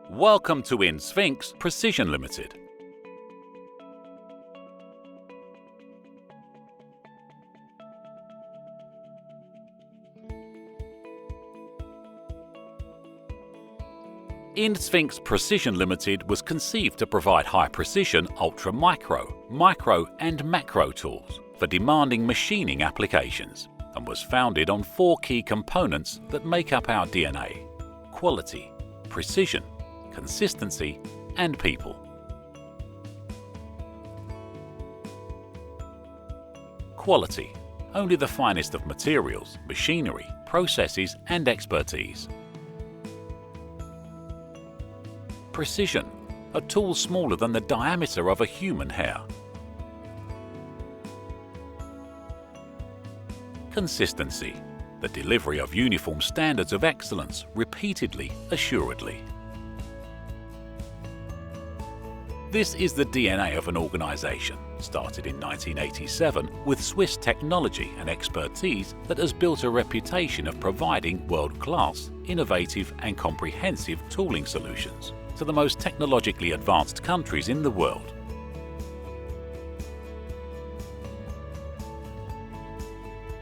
Welcome to Sphinx Precision Limited. Sphinx Precision Limited was conceived to provide high-precision ultra-micro, micro and macro tools for demanding machining applications, and was founded on 4 key components that make up our DNA: quality, precision, consistency and people. Quality: only the finest of materials, machinery, processes and expertise. Precision: a tool smaller than the diameter of a human hair. Consistency: the delivery of uniform standards of excellence repeatedly, assuredly. This is the DNA of an organization, started in 1987 with Swiss technology and expertise that has built a reputation of providing world-class, innovative and comprehensive tooling solutions to the most technologically advanced countries in the world.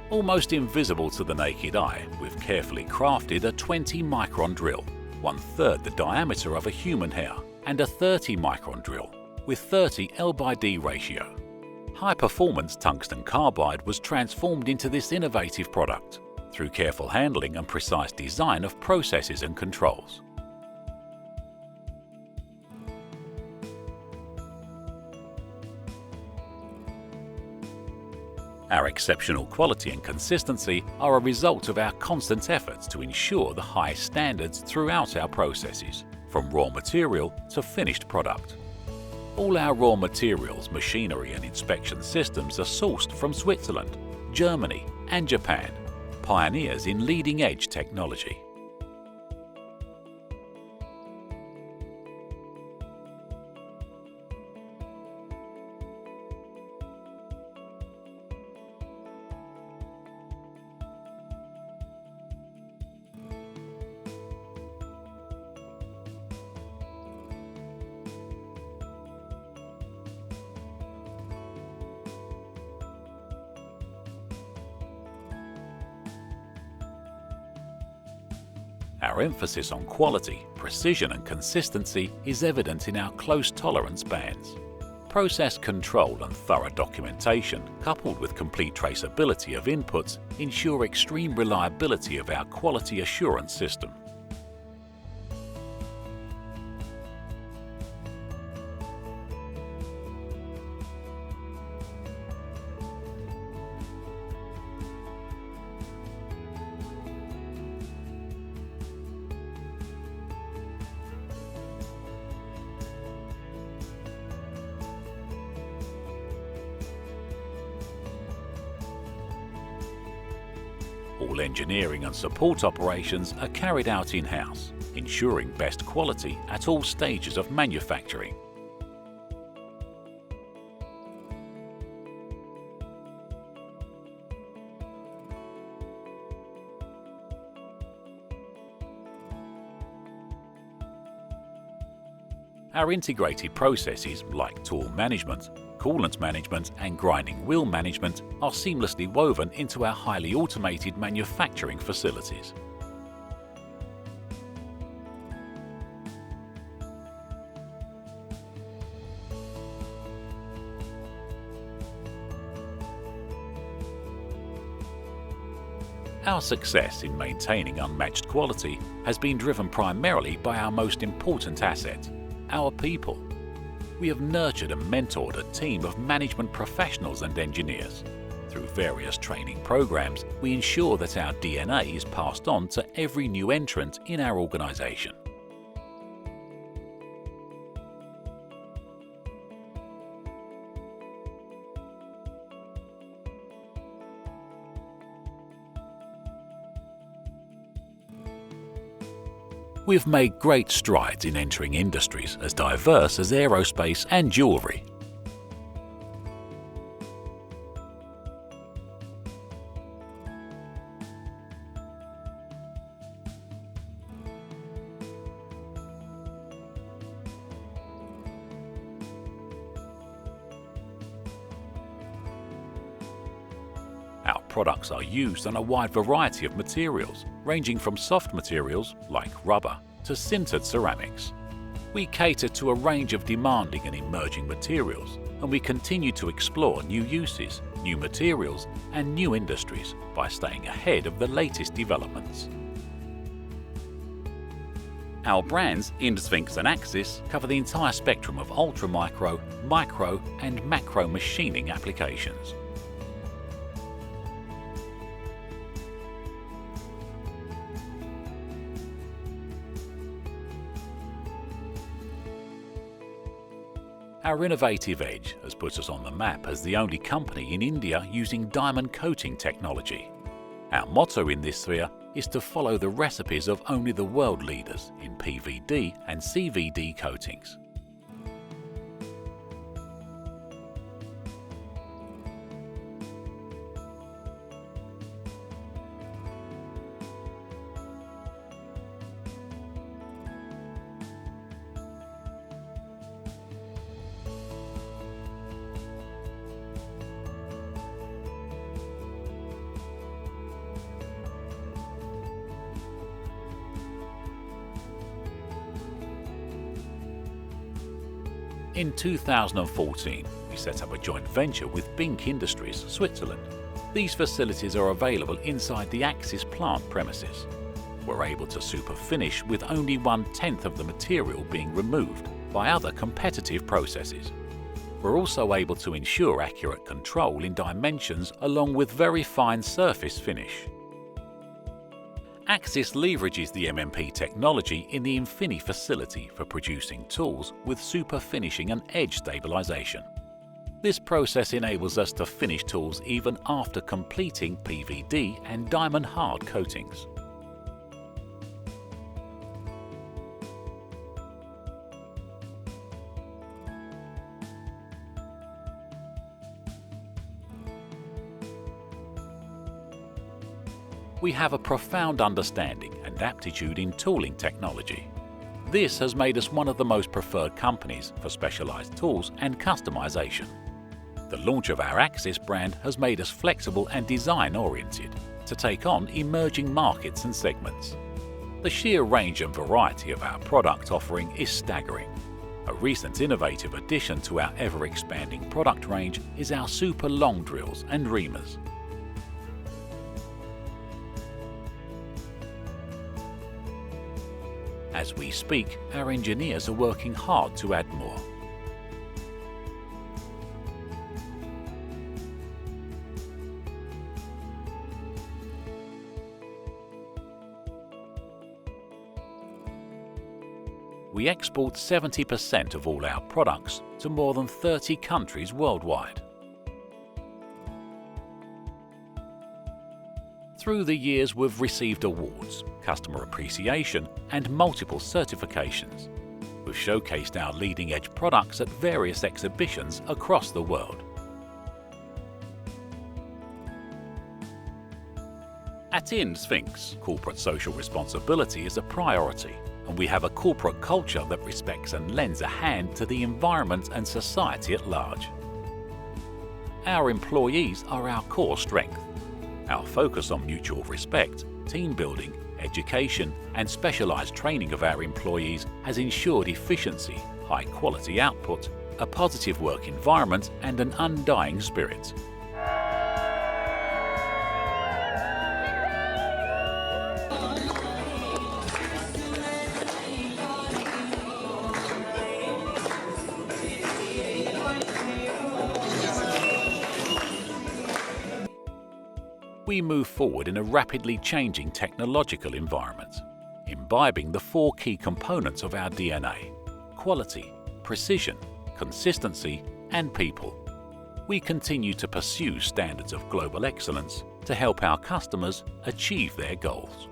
Almost invisible to the naked eye, we've carefully crafted a 20-micron drill, 1/3 the diameter of a human hair, and a 30-micron drill with 30 L/D ratio. High-performance tungsten carbide was transformed into this innovative product through careful handling and precise design of processes and controls. Our exceptional quality and consistency are a result of our constant efforts to ensure the highest standards throughout our processes, from raw material to finished product. All our raw materials, machinery and inspection systems are sourced from Switzerland, Germany and Japan, pioneers in leading-edge technology. Our emphasis on quality, precision and consistency is evident in our close tolerance bands. Process control and thorough documentation, coupled with complete traceability of inputs, ensure extreme reliability of our quality assurance system. All engineering and support operations are carried out in-house, ensuring best quality at all stages of manufacturing. Our integrated processes like tool management, coolant management and grinding wheel management are seamlessly woven into our highly automated manufacturing facilities. Our success in maintaining unmatched quality has been driven primarily by our most important asset, our people. We have nurtured and mentored a team of management professionals and engineers. Through various training programs, we ensure that our DNA is passed on to every new entrant in our organization. We've made great strides in entering industries as diverse as aerospace and jewelry. products are used on a wide variety of materials, ranging from soft materials like rubber to sintered ceramics. We cater to a range of demanding and emerging materials, and we continue to explore new uses, new materials, and new industries by staying ahead of the latest developments. Our brands, Sphinx and Axis, cover the entire spectrum of ultra-micro, micro, and macro machining applications. Our innovative edge has put us on the map as the only company in India using diamond coating technology. Our motto in this sphere is to follow the recipes of only the world leaders in PVD and CVD coatings. In 2014, we set up a joint venture with Bink Industries, Switzerland. These facilities are available inside the Axis plant premises. We're able to super finish with only 1/10 of the material being removed by other competitive processes. We're also able to ensure accurate control in dimensions along with very fine surface finish. Axis leverages the MMP technology in the Infini facility for producing tools with super finishing and edge stabilization. This process enables us to finish tools even after completing PVD and diamond hard coatings. We have a profound understanding and aptitude in tooling technology. This has made us one of the most preferred companies for specialized tools and customization. The launch of our Axis brand has made us flexible and design-oriented to take on emerging markets and segments. The sheer range and variety of our product offering is staggering. A recent innovative addition to our ever-expanding product range is our super long drills and reamers. As we speak, our engineers are working hard to add more. We export 70% of all our products to more than 30 countries worldwide. Through the years, we've received awards, customer appreciation, and multiple certifications. We've showcased our leading-edge products at various exhibitions across the world. At Sphinx, corporate social responsibility is a priority, and we have a corporate culture that respects and lends a hand to the environment and society at large. Our employees are our core strength. Our focus on mutual respect, team building, education, and specialized training of our employees has ensured efficiency, high-quality output, a positive work environment, and an undying spirit. We move forward in a rapidly changing technological environment, imbibing the 4 key components of our DNA: quality, precision, consistency, and people. We continue to pursue standards of global excellence to help our customers achieve their goals.